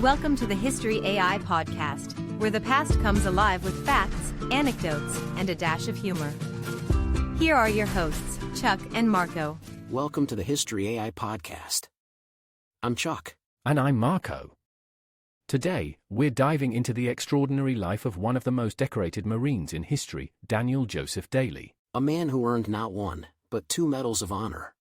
Welcome to the History AI podcast, where the past comes alive with facts, anecdotes, and a dash of humor. Here are your hosts, Chuck and Marco. Welcome to the History AI podcast. I'm Chuck. And I'm Marco. Today, we're diving into the extraordinary life of one of the most decorated Marines in history, Daniel Joseph Daly. A man who earned not one, but 2 medals of honor.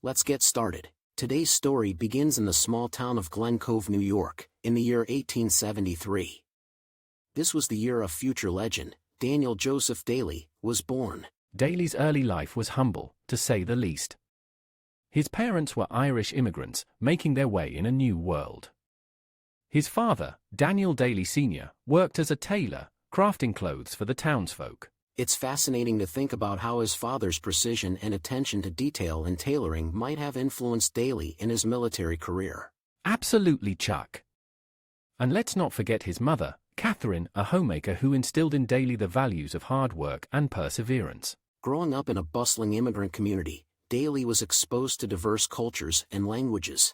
Let's get started. Today's story begins in the small town of Glen Cove, New York, in the year 1873. This was the year a future legend, Daniel Joseph Daly, was born. Daly's early life was humble, to say the least. His parents were Irish immigrants, making their way in a new world. His father, Daniel Daly Sr., worked as a tailor, crafting clothes for the townsfolk. It's fascinating to think about how his father's precision and attention to detail in tailoring might have influenced Daly in his military career. Absolutely, Chuck. And let's not forget his mother, Catherine, a homemaker who instilled in Daly the values of hard work and perseverance. Growing up in a bustling immigrant community, Daly was exposed to diverse cultures and languages.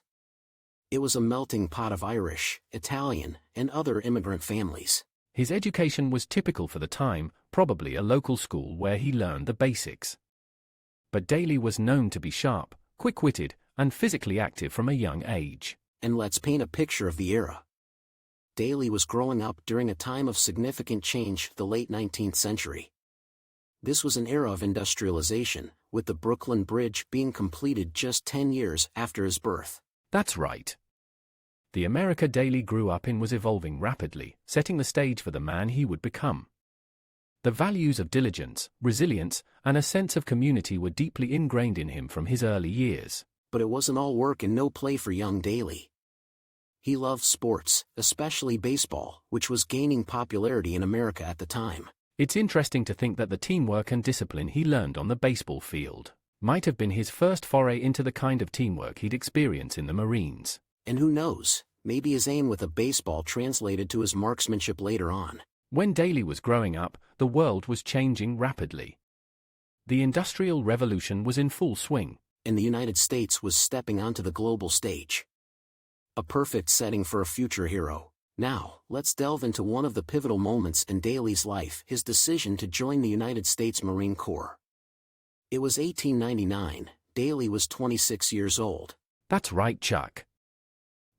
It was a melting pot of Irish, Italian, and other immigrant families. His education was typical for the time, probably a local school where he learned the basics. But Daly was known to be sharp, quick-witted, and physically active from a young age. And let's paint a picture of the era. Daly was growing up during a time of significant change, the late 19th century. This was an era of industrialization, with the Brooklyn Bridge being completed just 10 years after his birth. That's right. The America Daly grew up in was evolving rapidly, setting the stage for the man he would become. The values of diligence, resilience, and a sense of community were deeply ingrained in him from his early years. But it wasn't all work and no play for young Daly. He loved sports, especially baseball, which was gaining popularity in America at the time. It's interesting to think that the teamwork and discipline he learned on the baseball field might have been his first foray into the kind of teamwork he'd experience in the Marines. And who knows, maybe his aim with a baseball translated to his marksmanship later on. When Daly was growing up, the world was changing rapidly. The Industrial Revolution was in full swing. And the United States was stepping onto the global stage. A perfect setting for a future hero. Now, let's delve into one of the pivotal moments in Daly's life, his decision to join the United States Marine Corps. It was 1899, Daly was 26 years old. That's right, Chuck.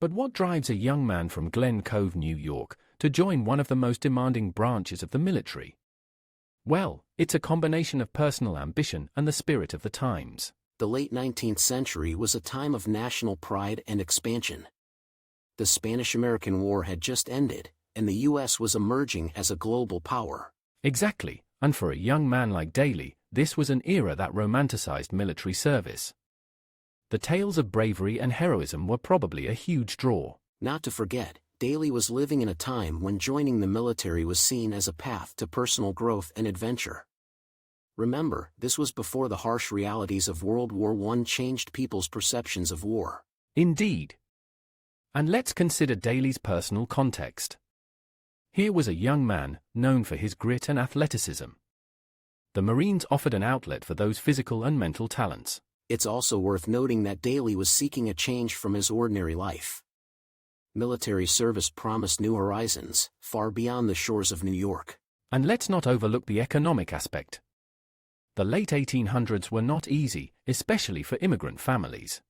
But what drives a young man from Glen Cove, New York, to join one of the most demanding branches of the military? Well, it's a combination of personal ambition and the spirit of the times. The late 19th century was a time of national pride and expansion. The Spanish-American War had just ended, and the U.S. was emerging as a global power. Exactly, and for a young man like Daly, this was an era that romanticized military service. The tales of bravery and heroism were probably a huge draw. Not to forget, Daly was living in a time when joining the military was seen as a path to personal growth and adventure. Remember, this was before the harsh realities of World War I changed people's perceptions of war. Indeed. And let's consider Daly's personal context. Here was a young man, known for his grit and athleticism. The Marines offered an outlet for those physical and mental talents. It's also worth noting that Daly was seeking a change from his ordinary life. Military service promised new horizons, far beyond the shores of New York. And let's not overlook the economic aspect. The late 1800s were not easy, especially for immigrant families.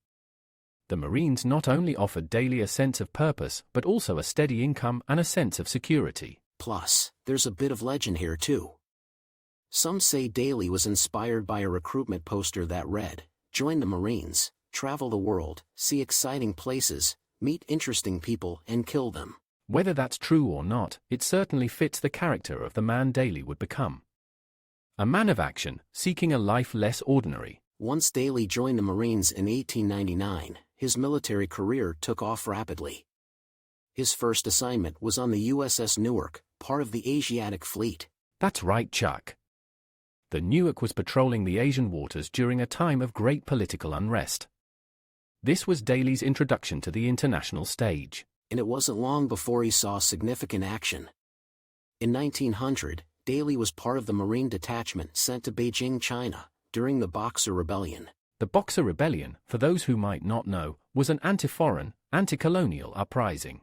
The Marines not only offered Daly a sense of purpose but also a steady income and a sense of security. Plus, there's a bit of legend here too. Some say Daly was inspired by a recruitment poster that read, "Join the Marines, travel the world, see exciting places, meet interesting people and kill them." Whether that's true or not, it certainly fits the character of the man Daly would become. A man of action, seeking a life less ordinary. Once Daly joined the Marines in 1899, his military career took off rapidly. His first assignment was on the USS Newark, part of the Asiatic Fleet. That's right, Chuck. The Newark was patrolling the Asian waters during a time of great political unrest. This was Daly's introduction to the international stage. And it wasn't long before he saw significant action. In 1900, Daly was part of the Marine detachment sent to Beijing, China, during the Boxer Rebellion. The Boxer Rebellion, for those who might not know, was an anti-foreign, anti-colonial uprising.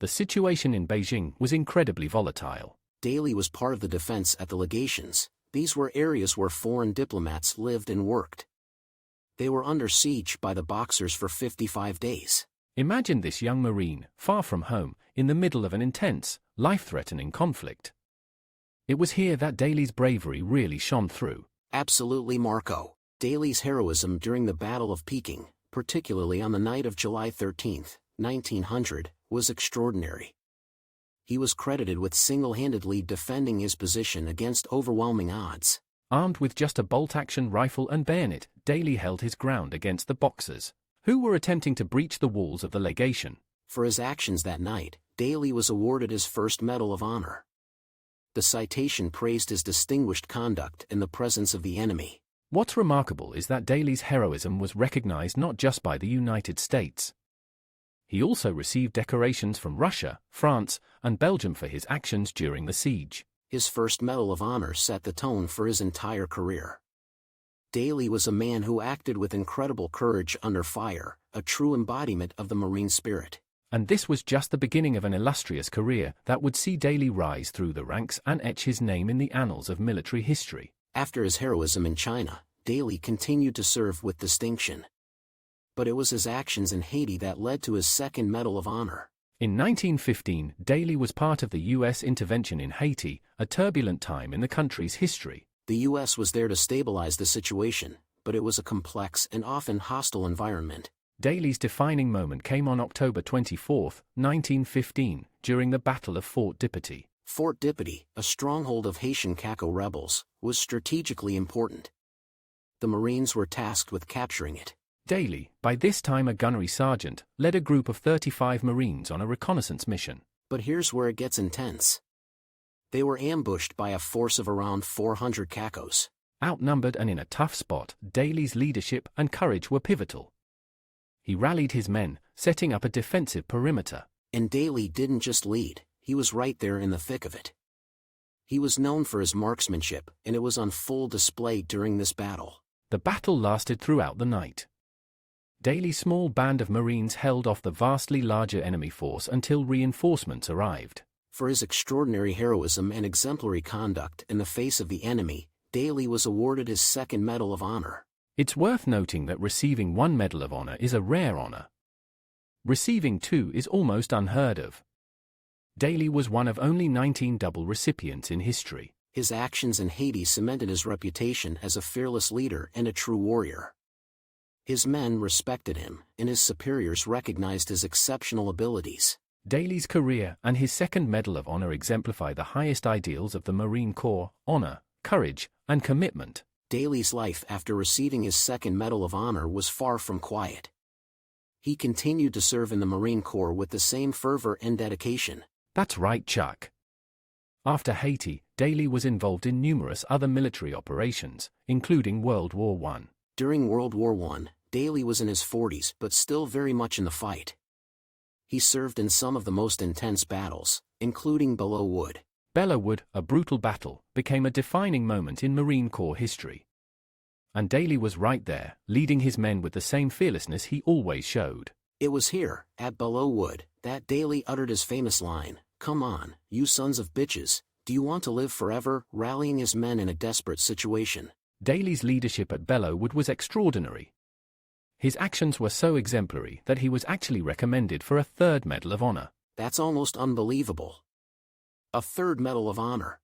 The situation in Beijing was incredibly volatile. Daly was part of the defense at the legations. These were areas where foreign diplomats lived and worked. They were under siege by the Boxers for 55 days. Imagine this young Marine, far from home, in the middle of an intense, life-threatening conflict. It was here that Daly's bravery really shone through. Absolutely, Marco. Daly's heroism during the Battle of Peking, particularly on the night of July 13, 1900, was extraordinary. He was credited with single-handedly defending his position against overwhelming odds. Armed with just a bolt-action rifle and bayonet, Daly held his ground against the Boxers, who were attempting to breach the walls of the legation. For his actions that night, Daly was awarded his first Medal of Honor. The citation praised his distinguished conduct in the presence of the enemy. What's remarkable is that Daly's heroism was recognized not just by the United States. He also received decorations from Russia, France, and Belgium for his actions during the siege. His first Medal of Honor set the tone for his entire career. Daly was a man who acted with incredible courage under fire, a true embodiment of the Marine spirit. And this was just the beginning of an illustrious career that would see Daly rise through the ranks and etch his name in the annals of military history. After his heroism in China, Daly continued to serve with distinction. But it was his actions in Haiti that led to his second Medal of Honor. In 1915, Daly was part of the U.S. intervention in Haiti, a turbulent time in the country's history. The U.S. was there to stabilize the situation, but it was a complex and often hostile environment. Daly's defining moment came on October 24, 1915, during the Battle of Fort Dipati. Fort Dipati, a stronghold of Haitian Caco rebels, was strategically important. The Marines were tasked with capturing it. Daly, by this time a gunnery sergeant, led a group of 35 Marines on a reconnaissance mission. But here's where it gets intense. They were ambushed by a force of around 400 Cacos. Outnumbered and in a tough spot, Daly's leadership and courage were pivotal. He rallied his men, setting up a defensive perimeter. And Daly didn't just lead, he was right there in the thick of it. He was known for his marksmanship, and it was on full display during this battle. The battle lasted throughout the night. Daly's small band of Marines held off the vastly larger enemy force until reinforcements arrived. For his extraordinary heroism and exemplary conduct in the face of the enemy, Daly was awarded his second Medal of Honor. It's worth noting that receiving one Medal of Honor is a rare honor. Receiving two is almost unheard of. Daly was one of only 19 double recipients in history. His actions in Haiti cemented his reputation as a fearless leader and a true warrior. His men respected him, and his superiors recognized his exceptional abilities. Daly's career and his second Medal of Honor exemplify the highest ideals of the Marine Corps: honor, courage, and commitment. Daly's life after receiving his second Medal of Honor was far from quiet. He continued to serve in the Marine Corps with the same fervor and dedication. That's right, Chuck. After Haiti, Daly was involved in numerous other military operations, including World War I. During World War I, Daly was in his 40s but still very much in the fight. He served in some of the most intense battles, including Belleau Wood. Belleau Wood, a brutal battle, became a defining moment in Marine Corps history. And Daly was right there, leading his men with the same fearlessness he always showed. It was here, at Belleau Wood, that Daly uttered his famous line, "Come on, you sons of bitches, do you want to live forever?" rallying his men in a desperate situation. Daly's leadership at Belleau Wood was extraordinary. His actions were so exemplary that he was actually recommended for a third Medal of Honor. That's almost unbelievable. A third Medal of Honor.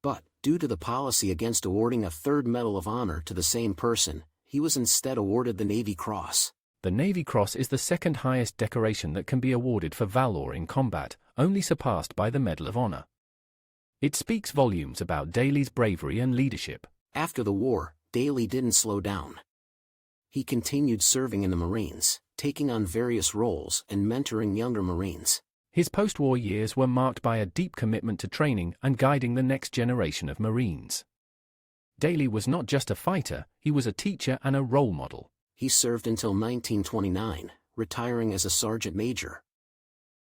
But, due to the policy against awarding a third Medal of Honor to the same person, he was instead awarded the Navy Cross. The Navy Cross is the second highest decoration that can be awarded for valor in combat, only surpassed by the Medal of Honor. It speaks volumes about Daly's bravery and leadership. After the war, Daly didn't slow down. He continued serving in the Marines, taking on various roles and mentoring younger Marines. His post-war years were marked by a deep commitment to training and guiding the next generation of Marines. Daly was not just a fighter, he was a teacher and a role model. He served until 1929, retiring as a sergeant major.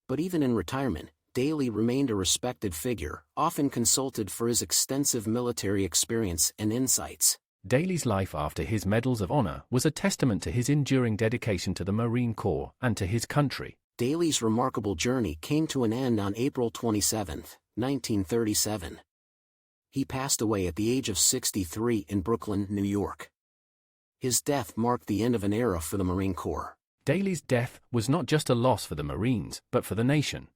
But even in retirement, Daly remained a respected figure, often consulted for his extensive military experience and insights. Daly's life after his Medals of Honor was a testament to his enduring dedication to the Marine Corps and to his country. Daly's remarkable journey came to an end on April 27, 1937. He passed away at the age of 63 in Brooklyn, New York. His death marked the end of an era for the Marine Corps. Daly's death was not just a loss for the Marines, but for the nation.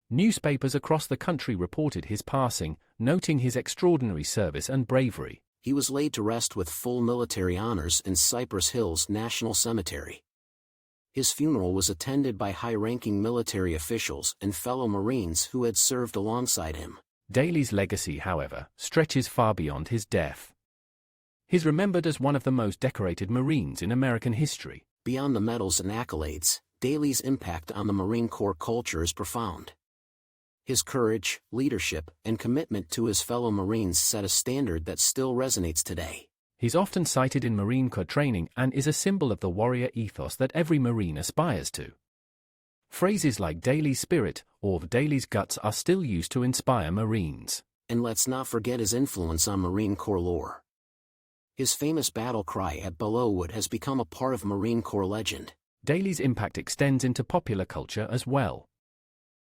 Newspapers across the country reported his passing, noting his extraordinary service and bravery. He was laid to rest with full military honors in Cypress Hills National Cemetery. His funeral was attended by high-ranking military officials and fellow Marines who had served alongside him. Daly's legacy, however, stretches far beyond his death. He's remembered as one of the most decorated Marines in American history. Beyond the medals and accolades, Daly's impact on the Marine Corps culture is profound. His courage, leadership, and commitment to his fellow Marines set a standard that still resonates today. He's often cited in Marine Corps training and is a symbol of the warrior ethos that every Marine aspires to. Phrases like Daly's spirit or Daly's guts are still used to inspire Marines. And let's not forget his influence on Marine Corps lore. His famous battle cry at Belleauwood has become a part of Marine Corps legend. Daly's impact extends into popular culture as well.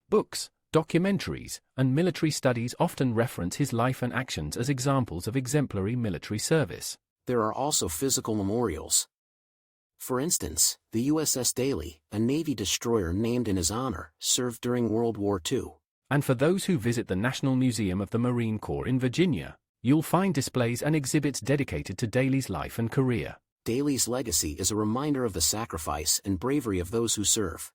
Books, documentaries, and military studies often reference his life and actions as examples of exemplary military service. There are also physical memorials. For instance, the USS Daly, a Navy destroyer named in his honor, served during World War II. And for those who visit the National Museum of the Marine Corps in Virginia, you'll find displays and exhibits dedicated to Daly's life and career. Daly's legacy is a reminder of the sacrifice and bravery of those who serve.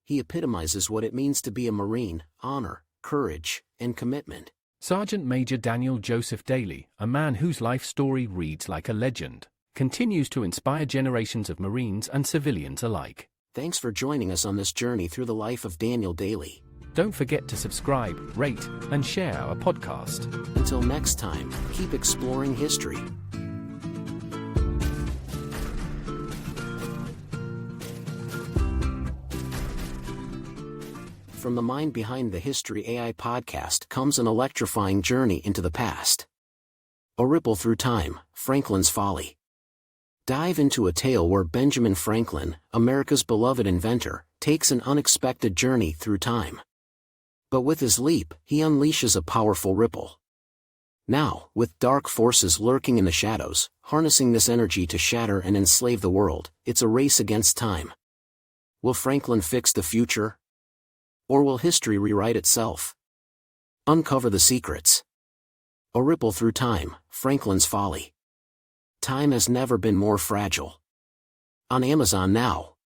He epitomizes what it means to be a Marine: honor, courage, and commitment. Sergeant Major Daniel Joseph Daly, a man whose life story reads like a legend, continues to inspire generations of Marines and civilians alike. Thanks for joining us on this journey through the life of Daniel Daly. Don't forget to subscribe, rate, and share our podcast. Until next time, keep exploring history. From the mind behind the History AI podcast comes an electrifying journey into the past. A ripple through time, Franklin's Folly. Dive into a tale where Benjamin Franklin, America's beloved inventor, takes an unexpected journey through time. But with his leap, he unleashes a powerful ripple. Now, with dark forces lurking in the shadows, harnessing this energy to shatter and enslave the world, it's a race against time. Will Franklin fix the future? Or will history rewrite itself? Uncover the secrets. A ripple through time, Franklin's Folly. Time has never been more fragile. On Amazon now.